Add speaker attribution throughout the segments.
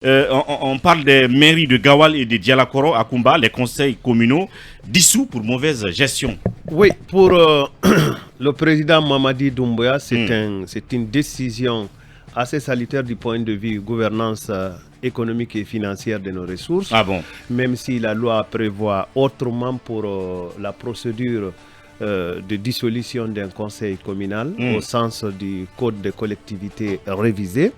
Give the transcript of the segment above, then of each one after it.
Speaker 1: On parle des mairies de Gawal et de Dialakoro à Kumba, les conseils communaux dissous pour mauvaise gestion.
Speaker 2: Oui, pour le président Mamadi Doumbouya, c'est une décision assez salutaire du point de vue gouvernance économique et financière de nos ressources.
Speaker 1: Ah bon?
Speaker 2: Même si la loi prévoit autrement pour la procédure de dissolution d'un conseil communal au sens du code de collectivité révisé.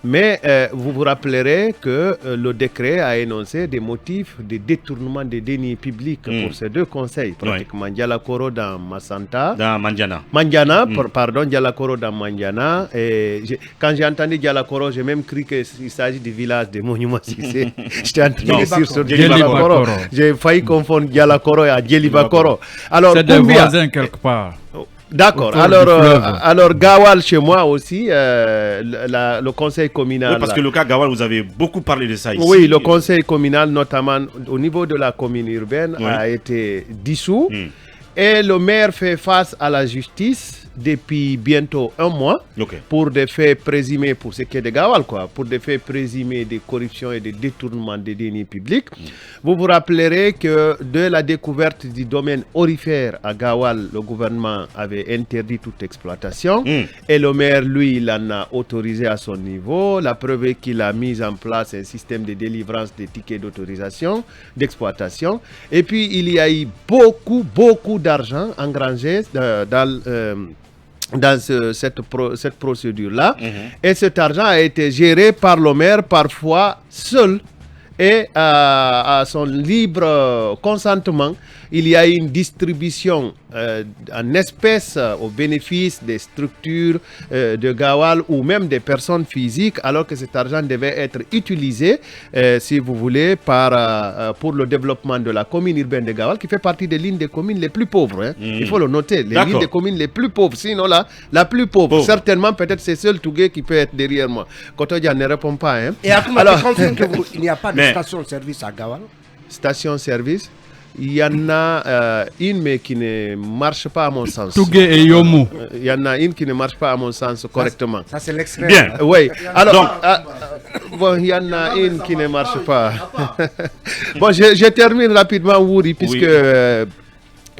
Speaker 2: Mais vous vous rappellerez que le décret a énoncé des motifs de détournement des deniers publics pour ces deux conseils, pratiquement Dialakoro dans Massanta.
Speaker 1: Dans Mandiana.
Speaker 2: Pardon, Dialakoro dans Mandiana. Et quand j'ai entendu Dialakoro, j'ai même cru qu'il s'agit du village de Monument Sissé. J'étais en train de sur Dialakoro. J'ai failli confondre Dialakoro et Djelibakoro. Alors,
Speaker 3: c'est des voisins quelque part.
Speaker 2: D'accord. Alors Gawal chez moi aussi, le conseil communal.
Speaker 1: Oui, parce que le cas Gawal, vous avez beaucoup parlé de ça ici.
Speaker 2: Oui, le conseil communal, notamment au niveau de la commune urbaine, a été dissous. Et le maire fait face à la justice depuis bientôt un mois pour des faits présumés, pour ce qui est de Gawal, pour des faits présumés de corruption et de détournement des deniers publics. Vous vous rappellerez que de la découverte du domaine aurifère à Gawal, le gouvernement avait interdit toute exploitation et le maire, lui, il en a autorisé à son niveau. La preuve est qu'il a mis en place un système de délivrance des tickets d'autorisation, d'exploitation. Et puis, il y a eu beaucoup d'argent engrangé dans cette procédure-là. Et cet argent a été géré par le maire, parfois seul, et à son libre consentement. Il y a une distribution en espèces au bénéfice des structures de Gawal ou même des personnes physiques, alors que cet argent devait être utilisé, si vous voulez, pour le développement de la commune urbaine de Gawal, qui fait partie des lignes des communes les plus pauvres. Il faut le noter, les lignes des communes les plus pauvres. Sinon, la plus pauvre, certainement, peut-être c'est seul Tougué qui peut être derrière moi. Kotodia ne répond pas.
Speaker 4: Et alors, il n'y a pas de station-service à Gawal?
Speaker 2: Station-service? Il y en a une, mais qui ne marche pas à mon sens.
Speaker 3: Tougué et Yomu.
Speaker 2: Il y en a une qui ne marche pas à mon sens correctement.
Speaker 4: Ça, c'est l'extrême.
Speaker 1: Bien.
Speaker 2: Oui. Alors, bon, il y en a une qui ne marche pas. Bon, je termine rapidement, Wouri, puisque...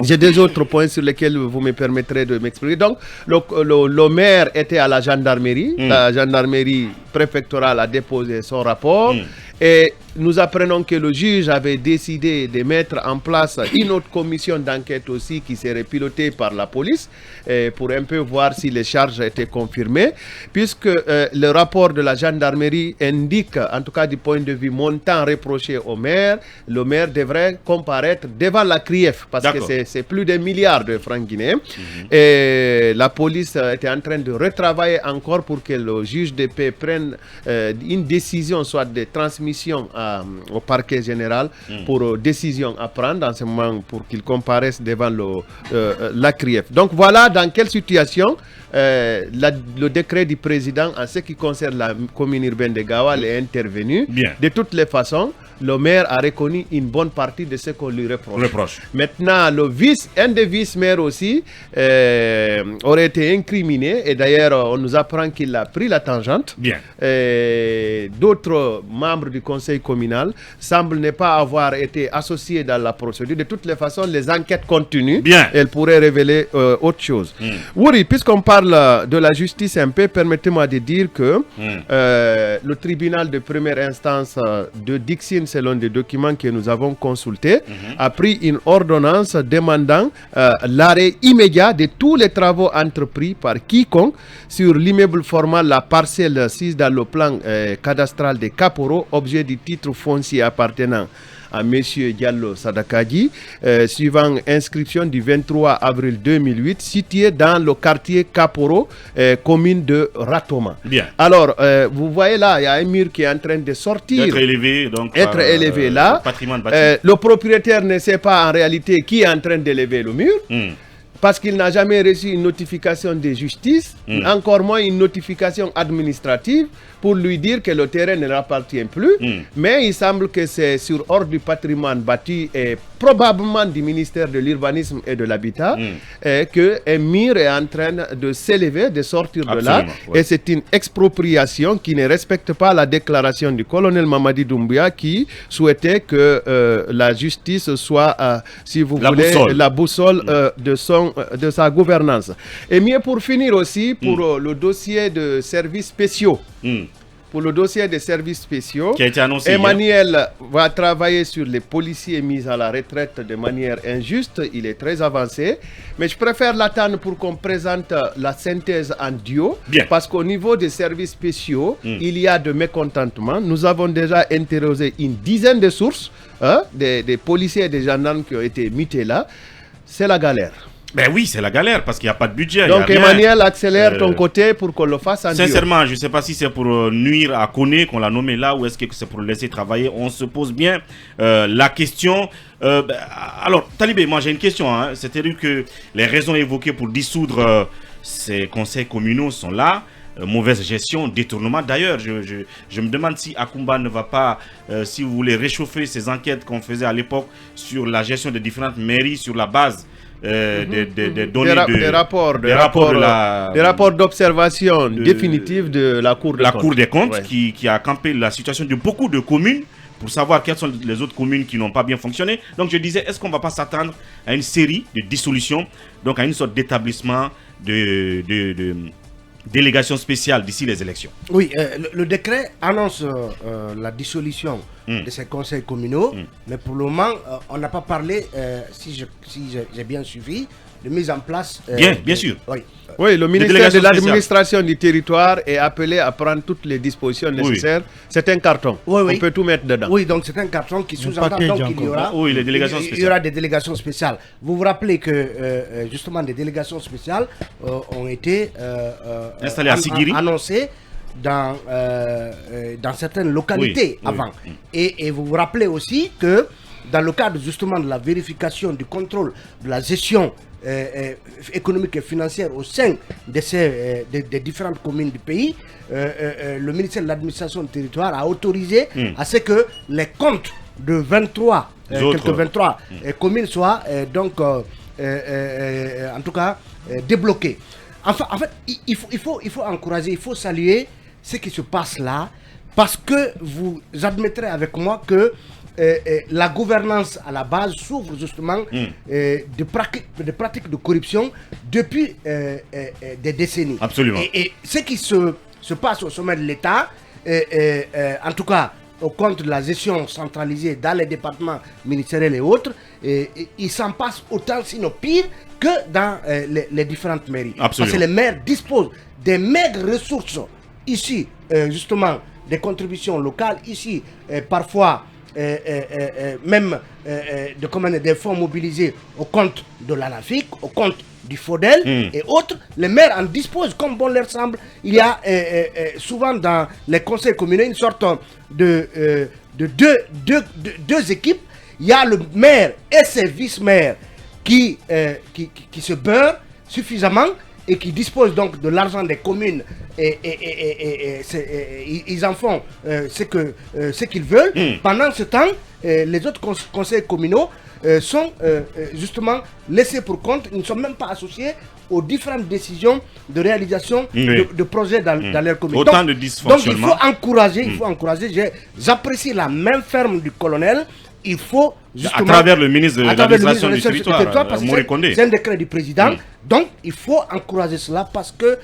Speaker 2: j'ai des autres points sur lesquels vous me permettrez de m'exprimer. Donc, le maire était à la gendarmerie. La gendarmerie préfectorale a déposé son rapport. Et nous apprenons que le juge avait décidé de mettre en place une autre commission d'enquête aussi qui serait pilotée par la police pour un peu voir si les charges étaient confirmées. Puisque le rapport de la gendarmerie indique, en tout cas du point de vue montant reproché au maire, le maire devrait comparaître devant la CRIEF parce que c'est plus de milliards de francs guinéens. Et la police était en train de retravailler encore pour que le juge de paix prenne une décision, soit de transmission au parquet général pour décision à prendre en ce moment pour qu'il comparaisse devant la CRIEF. Donc voilà dans quelle situation le décret du président en ce qui concerne la commune urbaine de Gawal est intervenu. De toutes les façons, le maire a reconnu une bonne partie de ce qu'on lui reproche. Maintenant, un des vice-maires aussi aurait été incriminé et d'ailleurs, on nous apprend qu'il a pris la tangente. D'autres membres du conseil communal semblent ne pas avoir été associés dans la procédure. De toutes les façons, les enquêtes continuent. Elles pourraient révéler autre chose. Wouri, puisqu'on parle de la justice un peu, permettez-moi de dire que le tribunal de première instance de Dixine, selon des documents que nous avons consultés, a pris une ordonnance demandant l'arrêt immédiat de tous les travaux entrepris par quiconque sur l'immeuble formant la parcelle 6 dans le plan cadastral de Kaporo, objet du titre foncier appartenant à M. Diallo Sadakadji, suivant inscription du 23 avril 2008, situé dans le quartier Kaporo, commune de Ratoma. Alors, vous voyez là, il y a un mur qui est en train de sortir.
Speaker 1: Être élevé, donc.
Speaker 2: Élevé là. Le propriétaire ne sait pas en réalité qui est en train d'élever le mur. Parce qu'il n'a jamais reçu une notification de justice, encore moins une notification administrative pour lui dire que le terrain ne leur appartient plus. Mais il semble que c'est sur ordre du patrimoine bâti et probablement du ministère de l'Urbanisme et de l'Habitat que un mur est en train de s'élever, de sortir de là. Et c'est une expropriation qui ne respecte pas la déclaration du colonel Mamadi Doumbouya qui souhaitait que la justice soit, si vous voulez, la boussole de sa gouvernance. Et mieux pour finir aussi, pour le dossier de services spéciaux. Pour le dossier des services spéciaux,
Speaker 1: qui a été annoncé
Speaker 2: Emmanuel va travailler sur les policiers mis à la retraite de manière injuste. Il est très avancé. Mais je préfère l'attendre pour qu'on présente la synthèse en duo. Parce qu'au niveau des services spéciaux, il y a de mécontentement. Nous avons déjà interrogé une dizaine de sources, des policiers et des gendarmes qui ont été mutés là. C'est la galère.
Speaker 1: Ben oui, c'est la galère parce qu'il n'y a pas de budget.
Speaker 2: Donc Emmanuel, accélère ton côté pour qu'on le fasse en duo.
Speaker 1: Sincèrement, je ne sais pas si c'est pour nuire à Koné qu'on l'a nommé là ou est-ce que c'est pour le laisser travailler. On se pose bien la question. Alors, Talibé, moi j'ai une question. C'est-à-dire que les raisons évoquées pour dissoudre ces conseils communaux sont là. Mauvaise gestion, détournement. D'ailleurs, je me demande si Akoumba ne va pas, si vous voulez, réchauffer ces enquêtes qu'on faisait à l'époque sur la gestion des différentes mairies sur la base des données
Speaker 2: des rapports d'observation définitive de la Cour
Speaker 1: des comptes qui a campé la situation de beaucoup de communes pour savoir quelles sont les autres communes qui n'ont pas bien fonctionné. Donc je disais, est-ce qu'on ne va pas s'attendre à une série de dissolutions, donc à une sorte d'établissement de délégation spéciale d'ici les élections?
Speaker 4: Oui, le décret annonce la dissolution de ces conseils communaux, mais pour le moment, on n'a pas parlé, si j'ai bien suivi, de mise en place...
Speaker 1: bien sûr.
Speaker 2: Oui, le ministère de l'administration du territoire est appelé à prendre toutes les dispositions nécessaires. C'est un carton. On peut tout mettre dedans.
Speaker 4: Oui, donc c'est un carton qui sous-entend qu'il y aura,
Speaker 1: les délégations spéciales.
Speaker 4: Il y aura des délégations spéciales. Vous vous rappelez que justement des délégations spéciales ont été
Speaker 1: installées à Sigiri,
Speaker 4: annoncées dans certaines localités avant. Et vous vous rappelez aussi que dans le cadre justement de la vérification du contrôle de la gestion économique et financière au sein de des différentes communes du pays, le ministère de l'administration du territoire a autorisé à ce que les comptes de 23 communes soient donc en tout cas débloqués. Enfin, en fait, il faut encourager, il faut saluer ce qui se passe là, parce que vous admettrez avec moi que la gouvernance à la base s'ouvre justement de pratiques de corruption depuis des décennies.
Speaker 1: Absolument.
Speaker 4: Et ce qui se passe au sommet de l'État, en tout cas au compte de la gestion centralisée dans les départements ministériels et autres, il s'en passe autant, sinon pire, que dans les différentes mairies.
Speaker 1: Absolument.
Speaker 4: Parce que les maires disposent des maigres ressources, ici justement des contributions locales, ici parfois même des fonds mobilisés au compte de l'ANAFIC, au compte du FODEL et autres. Les maires en disposent comme bon leur semble. Il y a souvent dans les conseils communaux une sorte de deux équipes. Il y a le maire et ses vice-maires qui se beurrent suffisamment et qui disposent donc de l'argent des communes et ils en font ce qu'ils veulent. Pendant ce temps, les autres conseils communaux sont justement laissés pour compte, ils ne sont même pas associés aux différentes décisions de réalisation de projets dans leur commune.
Speaker 1: Autant de dysfonctionnements.
Speaker 4: Donc il faut encourager, j'apprécie la main ferme du colonel. Il faut justement,
Speaker 1: à travers le ministre de l'administration du territoire,
Speaker 4: parce que c'est un décret du président. Donc il faut encourager cela parce que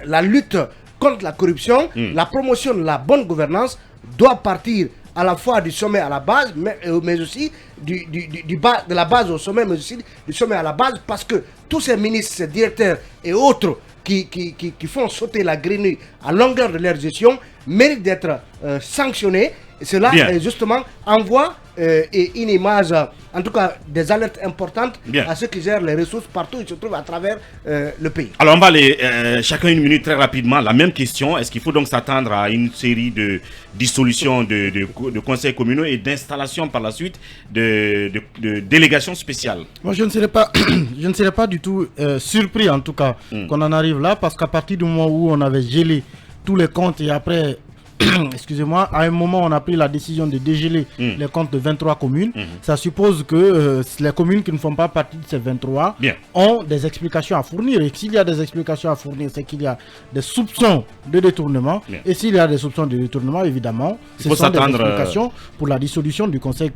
Speaker 4: la lutte contre la corruption, la promotion de la bonne gouvernance doit partir à la fois du sommet à la base, mais aussi de la base au sommet, mais aussi du sommet à la base, parce que tous ces ministres, ces directeurs et autres qui font sauter la grenouille à longueur de leur gestion méritent d'être sanctionnés. Et cela, justement, envoie une image, en tout cas des alertes importantes à ceux qui gèrent les ressources partout où ils se trouvent à travers le pays.
Speaker 1: Alors on va aller chacun une minute très rapidement. La même question, est-ce qu'il faut donc s'attendre à une série de dissolutions de conseils communaux et d'installations par la suite de délégations spéciales?
Speaker 5: Moi je ne serais pas du tout surpris en tout cas qu'on en arrive là, parce qu'à partir du moment où on avait gelé tous les comptes et après, excusez-moi, à un moment on a pris la décision de dégeler les comptes de 23 communes. Ça suppose que les communes qui ne font pas partie de ces 23 ont des explications à fournir. Et s'il y a des explications à fournir, c'est qu'il y a des soupçons de détournement. Et s'il y a des soupçons de détournement, évidemment, ce sont des explications pour la dissolution du conseil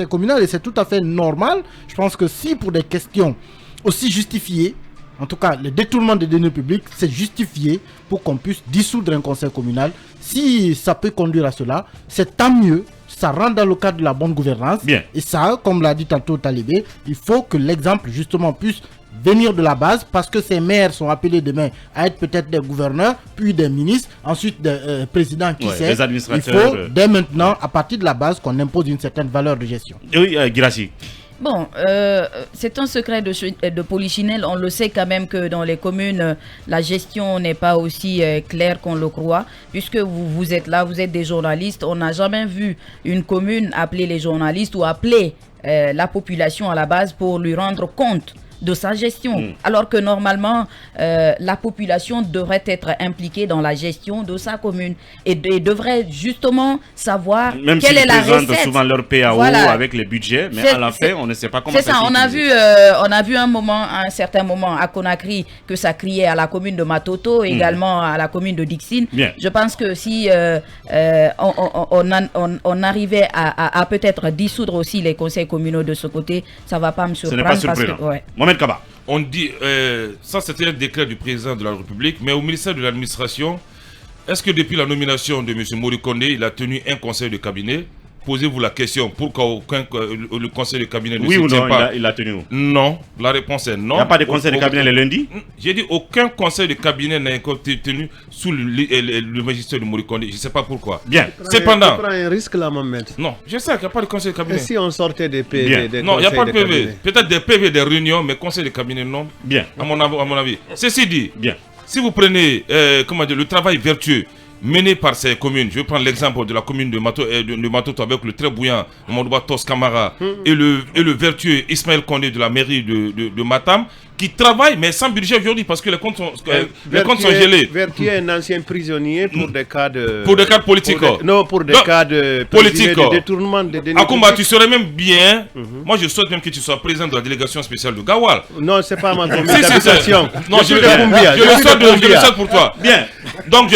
Speaker 5: communal. Et c'est tout à fait normal. Je pense que si pour des questions aussi justifiées, en tout cas, le détournement des deniers publics, c'est justifié pour qu'on puisse dissoudre un conseil communal. Si ça peut conduire à cela, c'est tant mieux. Ça rentre dans le cadre de la bonne gouvernance. Et ça, comme l'a dit tantôt Talibé, il faut que l'exemple justement puisse venir de la base, parce que ces maires sont appelés demain à être peut-être des gouverneurs, puis des ministres, ensuite des présidents, qui sait.
Speaker 1: Des administrateurs.
Speaker 5: Il faut dès maintenant, à partir de la base, qu'on impose une certaine valeur de gestion.
Speaker 1: Oui, Guirassy.
Speaker 6: Bon, c'est un secret de polichinelle. On le sait quand même que dans les communes, la gestion n'est pas aussi claire qu'on le croit. Puisque vous êtes là, vous êtes des journalistes. On n'a jamais vu une commune appeler les journalistes ou appeler la population à la base pour lui rendre compte de sa gestion, alors que normalement la population devrait être impliquée dans la gestion de sa commune et devrait justement savoir
Speaker 1: même
Speaker 6: quelle est la recette. Même
Speaker 1: s'ils présentent souvent leur PAO avec les budgets, mais à la fin on ne sait pas comment ça.
Speaker 6: C'est ça, on a vu à un certain moment à Conakry que ça criait à la commune de Matoto, également à la commune de Dixine. Je pense que si on arrivait à peut-être dissoudre aussi les conseils communaux de ce côté, ça va pas me surprendre.
Speaker 1: Ce n'est pas surprenant. Kaba.
Speaker 7: On dit, ça c'était un décret du président de la République, mais au ministère de l'administration, est-ce que depuis la nomination de M. Mori Kondé, il a tenu un conseil de cabinet? Posez-vous la question, pourquoi le conseil de cabinet ne se tient pas?
Speaker 1: Il a tenu où?
Speaker 7: Non, la réponse est non.
Speaker 1: Il n'y a pas de conseil de cabinet le lundi?
Speaker 7: J'ai dit aucun conseil de cabinet n'a encore été tenu sous le magistère de Mori Kondé. Je ne sais pas pourquoi. Cependant,
Speaker 2: tu prends un risque là, Mohamed.
Speaker 7: Non, je sais qu'il n'y a pas de conseil de cabinet.
Speaker 2: Et si on sortait des PV?
Speaker 7: Non, il n'y a pas de PV. Peut-être des PV, des réunions, mais conseil de cabinet, non. À mon avis. Ceci dit, si vous prenez le travail vertueux mené par ces communes, je vais prendre l'exemple de la commune de Matoto avec le très bouillant Mandouba Tos Kamara et le vertueux Ismaël Kondé de la mairie de Matam, qui travaille mais sans budget aujourd'hui parce que les comptes sont gelés.
Speaker 2: Vertueux est un ancien prisonnier pour des cas de...
Speaker 7: Pour des cas politiques.
Speaker 2: Pour des cas de
Speaker 7: politique.
Speaker 2: De détournement de deniers.
Speaker 7: Akoumba, tu serais même bien... Moi, je souhaite même que tu sois président de la délégation spéciale de Gawal.
Speaker 2: Non, c'est pas ma commune d'habitation.
Speaker 7: Non, je le souhaite pour toi.
Speaker 1: Bien.
Speaker 7: Donc,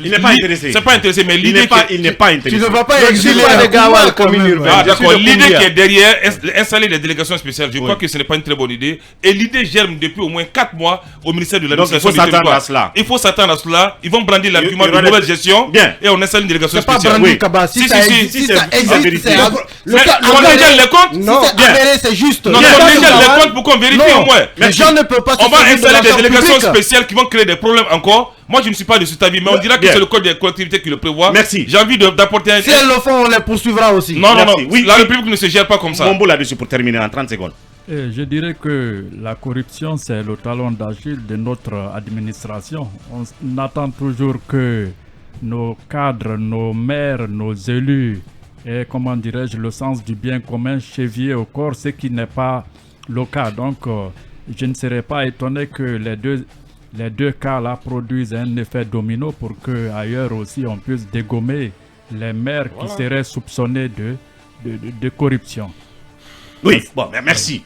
Speaker 1: il n'est pas intéressé.
Speaker 7: C'est pas intéressé, mais l'idée
Speaker 1: il n'est pas intéressé.
Speaker 5: Tu ne vas pas exiler
Speaker 2: de Gawal comme une urbaine.
Speaker 7: Ah d'accord, l'idée qui est derrière, installer des délégations spéciales, je crois que ce n'est pas une très bonne idée. Et l'idée germe depuis au moins 4 mois au ministère de l'administration.
Speaker 1: Donc il faut s'attendre à cela.
Speaker 7: Il faut s'attendre à cela. Ils vont brandir l'argument de mauvaise gestion et on installe une délégation spéciale.
Speaker 5: C'est pas brandir Kaba. Si ça existe, c'est
Speaker 7: on dégèle les comptes.
Speaker 5: Non, c'est juste.
Speaker 7: Non, on dégèle les comptes pour qu'on vérifie au moins.
Speaker 5: Les gens ne peuvent pas.
Speaker 7: On va installer des délégations spéciales qui vont créer des problèmes encore. Moi, je ne suis pas de cet avis, mais on dira que c'est le code des collectivités qui le prévoit.
Speaker 1: Merci.
Speaker 7: J'ai envie d'apporter un...
Speaker 5: Si elles le font, on les poursuivra aussi.
Speaker 7: Non. Oui, la République ne se gère pas comme ça.
Speaker 1: Bon là-dessus pour terminer en 30 secondes.
Speaker 3: Je dirais que la corruption, c'est le talon d'Achille de notre administration. On attend toujours que nos cadres, nos maires, nos élus aient, comment dirais-je, le sens du bien commun chevillé au corps, ce qui n'est pas le cas. Donc, je ne serais pas étonné que les deux cas-là produisent un effet domino pour qu'ailleurs aussi on puisse dégommer les maires qui seraient soupçonnés de corruption.
Speaker 1: Oui, bon, merci.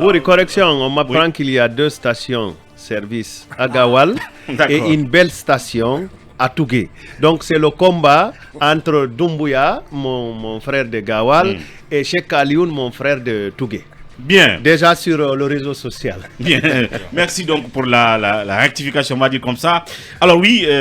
Speaker 2: Oui, correction, on m'apprend qu'il y a 2 stations-service à Gawal et une belle station à Tougué. Donc c'est le combat entre Doumbouya, mon frère de Gawal, et Cheikh Alioune, mon frère de Tougué.
Speaker 1: Bien.
Speaker 2: Déjà sur le réseau social.
Speaker 1: Bien. Merci donc pour la rectification, on va dire comme ça. Alors oui.